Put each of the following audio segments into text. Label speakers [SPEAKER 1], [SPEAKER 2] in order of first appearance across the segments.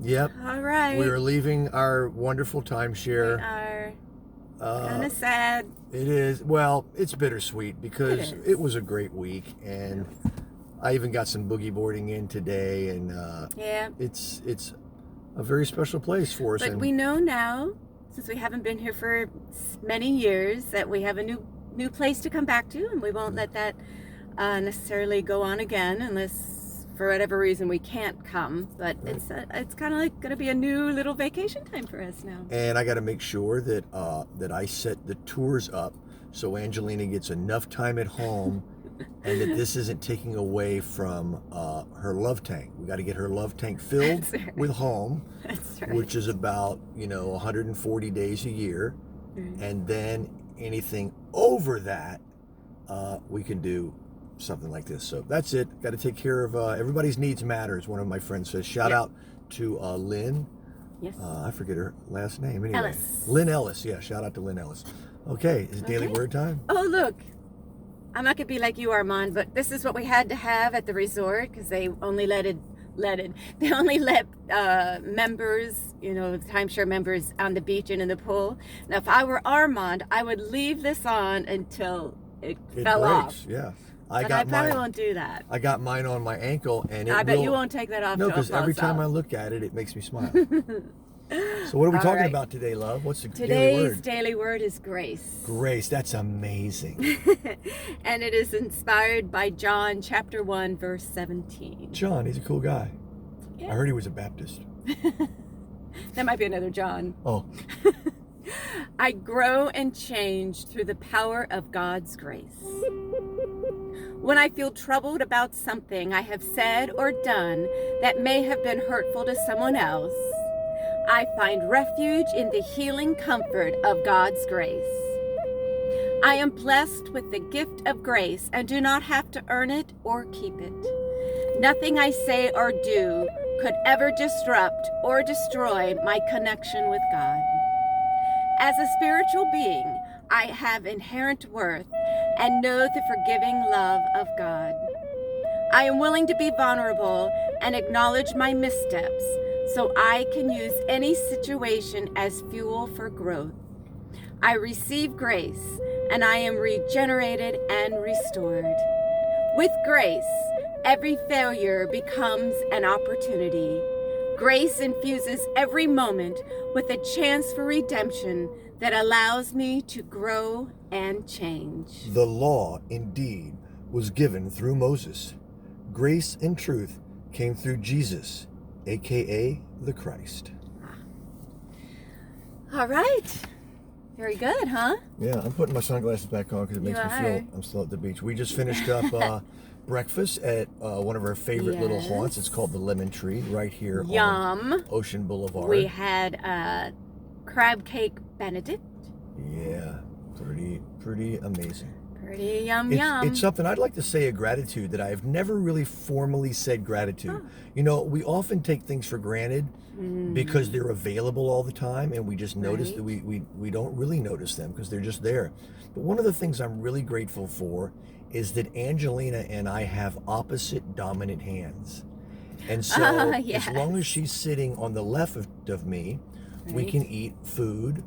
[SPEAKER 1] Yep.
[SPEAKER 2] All right.
[SPEAKER 1] We are leaving our wonderful timeshare.
[SPEAKER 2] We are kind of sad.
[SPEAKER 1] It is. Well, it's bittersweet because
[SPEAKER 2] It is.
[SPEAKER 1] it was a great week, and I even got some boogie boarding in today, and
[SPEAKER 2] Yeah.
[SPEAKER 1] it's a very special place for us.
[SPEAKER 2] But
[SPEAKER 1] and
[SPEAKER 2] we know now, since we haven't been here for many years, that we have a new place to come back to, and we won't let that necessarily go on again unless, for whatever reason, we can't come. But
[SPEAKER 1] Right.
[SPEAKER 2] it's kind of like going to be a new little vacation time for us now.
[SPEAKER 1] And I got to make sure that that I set the tours up so Angelina gets enough time at home, and that this isn't taking away from her love tank. We got to get her love tank filled
[SPEAKER 2] That's right.
[SPEAKER 1] with home,
[SPEAKER 2] That's right.
[SPEAKER 1] which is about 140 days a year,
[SPEAKER 2] Right.
[SPEAKER 1] and then anything over that, we can do something like this. So that's it. Got to take care of everybody's needs matter, as one of my friends says. Shout
[SPEAKER 2] Yep.
[SPEAKER 1] out to Lynn.
[SPEAKER 2] Yes.
[SPEAKER 1] I forget her last name. Anyway,
[SPEAKER 2] Ellis.
[SPEAKER 1] Lynn Ellis. Yeah, shout out to Lynn Ellis. Okay, is it daily
[SPEAKER 2] Okay.
[SPEAKER 1] word time?
[SPEAKER 2] Oh, look. I'm not going to be like you, Armand, but this is what we had to have at the resort because they only let members, timeshare members on the beach and in the pool. Now, if I were Armand, I would leave this on until it fell
[SPEAKER 1] breaks.
[SPEAKER 2] off.
[SPEAKER 1] Yeah,
[SPEAKER 2] But I probably won't do that.
[SPEAKER 1] I got mine on my ankle, and
[SPEAKER 2] I bet you won't take that off.
[SPEAKER 1] No,
[SPEAKER 2] till it
[SPEAKER 1] because every
[SPEAKER 2] falls
[SPEAKER 1] time
[SPEAKER 2] off.
[SPEAKER 1] I look at it, it makes me smile. So what are we
[SPEAKER 2] All
[SPEAKER 1] talking
[SPEAKER 2] right.
[SPEAKER 1] about today, love? What's the daily
[SPEAKER 2] Today's
[SPEAKER 1] word?
[SPEAKER 2] daily word is grace.
[SPEAKER 1] Grace. That's amazing.
[SPEAKER 2] And it is inspired by John chapter 1, verse 17.
[SPEAKER 1] John, he's a cool guy.
[SPEAKER 2] Yeah.
[SPEAKER 1] I heard he was a Baptist.
[SPEAKER 2] That might be another John.
[SPEAKER 1] Oh,
[SPEAKER 2] I grow and change through the power of God's grace. When I feel troubled about something I have said or done that may have been hurtful to someone else, I find refuge in the healing comfort of God's grace. I am blessed with the gift of grace and do not have to earn it or keep it. Nothing I say or do could ever disrupt or destroy my connection with God. As a spiritual being, I have inherent worth and know the forgiving love of God. I am willing to be vulnerable and acknowledge my missteps so I can use any situation as fuel for growth. I receive grace and I am regenerated and restored. With grace, every failure becomes an opportunity. Grace infuses every moment with a chance for redemption that allows me to grow and change.
[SPEAKER 1] the law indeed was given through Moses. Grace and truth came through Jesus, aka the Christ.
[SPEAKER 2] All right. Very good, huh?
[SPEAKER 1] Yeah, I'm putting my sunglasses back on because it makes
[SPEAKER 2] You
[SPEAKER 1] me feel
[SPEAKER 2] are.
[SPEAKER 1] I'm still at the beach. We just finished up breakfast at one of our favorite little
[SPEAKER 2] Yes.
[SPEAKER 1] haunts. It's called the Lemon Tree, right here on
[SPEAKER 2] Yum.
[SPEAKER 1] Ocean Boulevard.
[SPEAKER 2] We had crab cake Benedict.
[SPEAKER 1] Yeah, pretty amazing.
[SPEAKER 2] Pretty yum.
[SPEAKER 1] It's something I'd like to say a gratitude that I've never really formally said gratitude.
[SPEAKER 2] Oh.
[SPEAKER 1] We often take things for granted because they're available all the time, and we just notice
[SPEAKER 2] Right.
[SPEAKER 1] that we don't really notice them because they're just there. But one of the things I'm really grateful for is that Angelina and I have opposite dominant hands. And so
[SPEAKER 2] Yes.
[SPEAKER 1] as long as she's sitting on the left of me, we
[SPEAKER 2] Right.
[SPEAKER 1] can eat food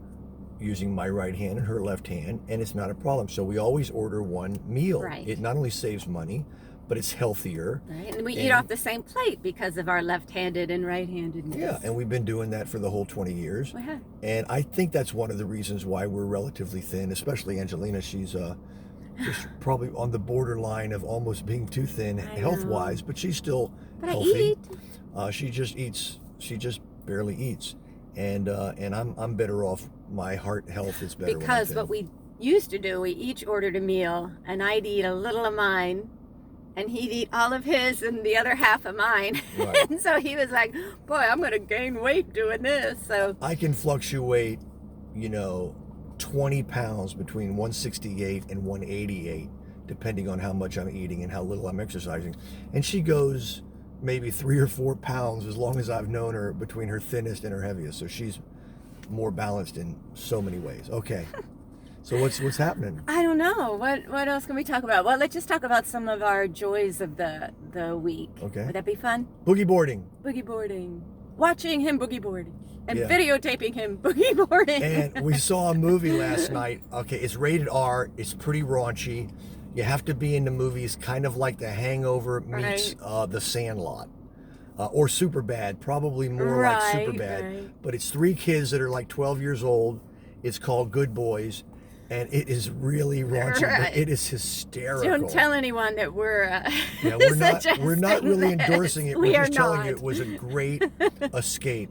[SPEAKER 1] using my right hand and her left hand, and it's not a problem. So we always order one meal.
[SPEAKER 2] Right.
[SPEAKER 1] It not only saves money, but it's healthier.
[SPEAKER 2] Right? And we eat
[SPEAKER 1] And-
[SPEAKER 2] off the same plate because of our left-handed and right-handedness.
[SPEAKER 1] Yeah, and we've been doing that for the whole 20 years.
[SPEAKER 2] We have.
[SPEAKER 1] And I think that's one of the reasons why we're relatively thin, especially Angelina. She's just probably on the borderline of almost being too thin
[SPEAKER 2] I
[SPEAKER 1] health-wise, but she's still
[SPEAKER 2] But
[SPEAKER 1] healthy.
[SPEAKER 2] I eat.
[SPEAKER 1] She just eats. She just barely eats, and I'm better off. My heart health is better when I'm
[SPEAKER 2] Because
[SPEAKER 1] thin.
[SPEAKER 2] what we used to do, we each ordered a meal, and I'd eat a little of mine, and he'd eat all of his and the other half of mine.
[SPEAKER 1] Right.
[SPEAKER 2] And so he was like, boy, I'm going to gain weight doing this. So
[SPEAKER 1] I can fluctuate, 20 pounds between 168 and 188, depending on how much I'm eating and how little I'm exercising. And she goes maybe 3 or 4 pounds as long as I've known her between her thinnest and her heaviest. So she's more balanced in so many ways. Okay. So what's happening?
[SPEAKER 2] I don't know. What else can we talk about? Well, let's just talk about some of our joys of the week.
[SPEAKER 1] Okay.
[SPEAKER 2] Would that be fun?
[SPEAKER 1] Boogie boarding.
[SPEAKER 2] Boogie boarding. watching him boogie board and
[SPEAKER 1] Yeah.
[SPEAKER 2] videotaping him boogie boarding.
[SPEAKER 1] And we saw a movie last night. Okay, it's rated R. It's pretty raunchy. You have to be into movies kind of like The Hangover meets The Sandlot. Or Superbad, probably more like Superbad.
[SPEAKER 2] Right.
[SPEAKER 1] But it's 3 kids that are like 12 years old. It's called Good Boys. And it is really raunchy, but it is hysterical.
[SPEAKER 2] Don't tell anyone that we're
[SPEAKER 1] yeah, we're not really endorsing it. We're just telling you it was a great escape.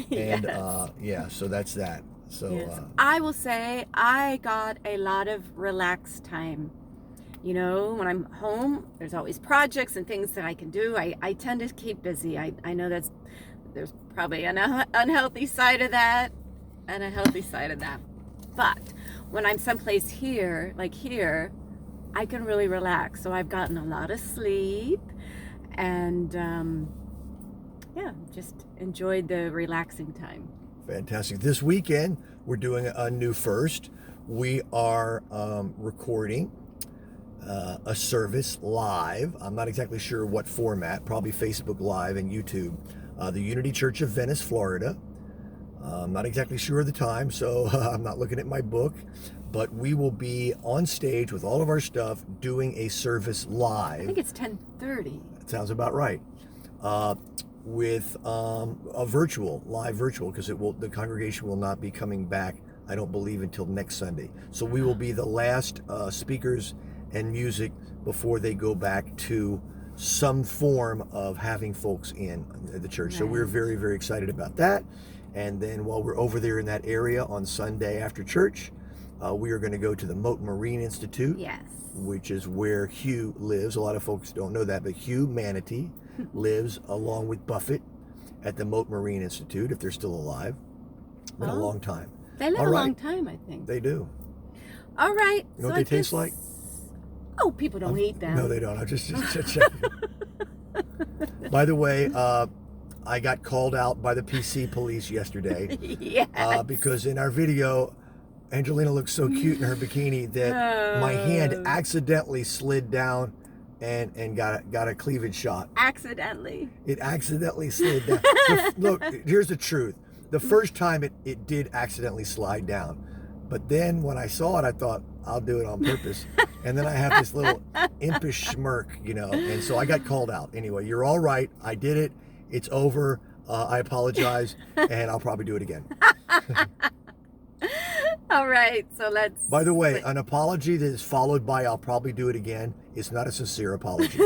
[SPEAKER 1] And so that's that. So
[SPEAKER 2] yes. I will say I got a lot of relaxed time. You know, when I'm home, there's always projects and things that I can do. I tend to keep busy. I know there's probably an unhealthy side of that and a healthy side of that. But when I'm someplace here, like here, I can really relax. So I've gotten a lot of sleep and just enjoyed the relaxing time.
[SPEAKER 1] Fantastic. This weekend, we're doing a new first. We are recording a service live. I'm not exactly sure what format, probably Facebook Live and YouTube. The Unity Church of Venice, Florida. I'm not exactly sure of the time, so I'm not looking at my book, but we will be on stage with all of our stuff doing a service live.
[SPEAKER 2] I think it's 10:30.
[SPEAKER 1] That sounds about right. With a live virtual, because the congregation will not be coming back, I don't believe, until next Sunday. So we will be the last speakers and music before they go back to some form of having folks in the church. Right. So we're very, very excited about that. And then while we're over there in that area on Sunday after church, we are going to go to the Moat Marine Institute,
[SPEAKER 2] yes,
[SPEAKER 1] which is where Hugh lives. A lot of folks don't know that, but Hugh Manatee lives along with Buffett at the Moat Marine Institute, if they're still alive. Been a long time.
[SPEAKER 2] They live a long time, I think.
[SPEAKER 1] They do.
[SPEAKER 2] All right.
[SPEAKER 1] You know what they taste like?
[SPEAKER 2] Oh, people don't eat them.
[SPEAKER 1] No, they don't. I'm just checking. By the way, I got called out by the PC police yesterday.
[SPEAKER 2] Yes.
[SPEAKER 1] Because in our video, Angelina looked so cute in her bikini that my hand accidentally slid down and got a cleavage shot.
[SPEAKER 2] Accidentally.
[SPEAKER 1] It accidentally slid down. Look, here's the truth. The first time it did accidentally slide down. But then when I saw it, I thought, I'll do it on purpose. And then I have this little impish smirk, and so I got called out. Anyway, you're all right. I did it. It's over. I apologize, and I'll probably do it again.
[SPEAKER 2] All right, so let's...
[SPEAKER 1] By the way, an apology that is followed by I'll probably do it again is not a sincere apology.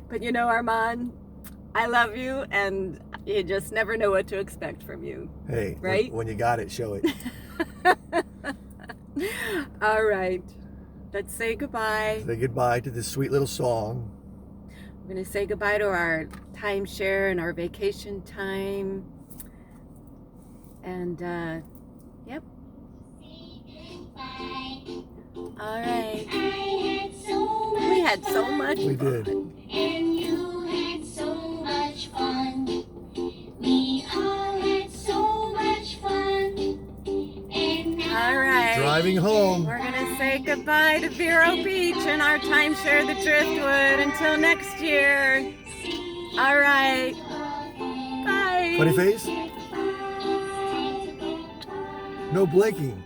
[SPEAKER 2] But Armand, I love you, and you just never know what to expect from you.
[SPEAKER 1] Hey,
[SPEAKER 2] right?
[SPEAKER 1] When you got it, show it.
[SPEAKER 2] All right, let's say goodbye.
[SPEAKER 1] Say goodbye to this sweet little song.
[SPEAKER 2] We're going to say goodbye to our timeshare and our vacation time. And, yep. All right. We had so much fun.
[SPEAKER 1] We did.
[SPEAKER 3] And you had so much fun. We all had so much fun. And now
[SPEAKER 2] all right.
[SPEAKER 1] Driving home.
[SPEAKER 2] We're going to say goodbye to Vero Beach and our timeshare, the Driftwood, until next year. All right. Bye.
[SPEAKER 1] Funny face? No blinking.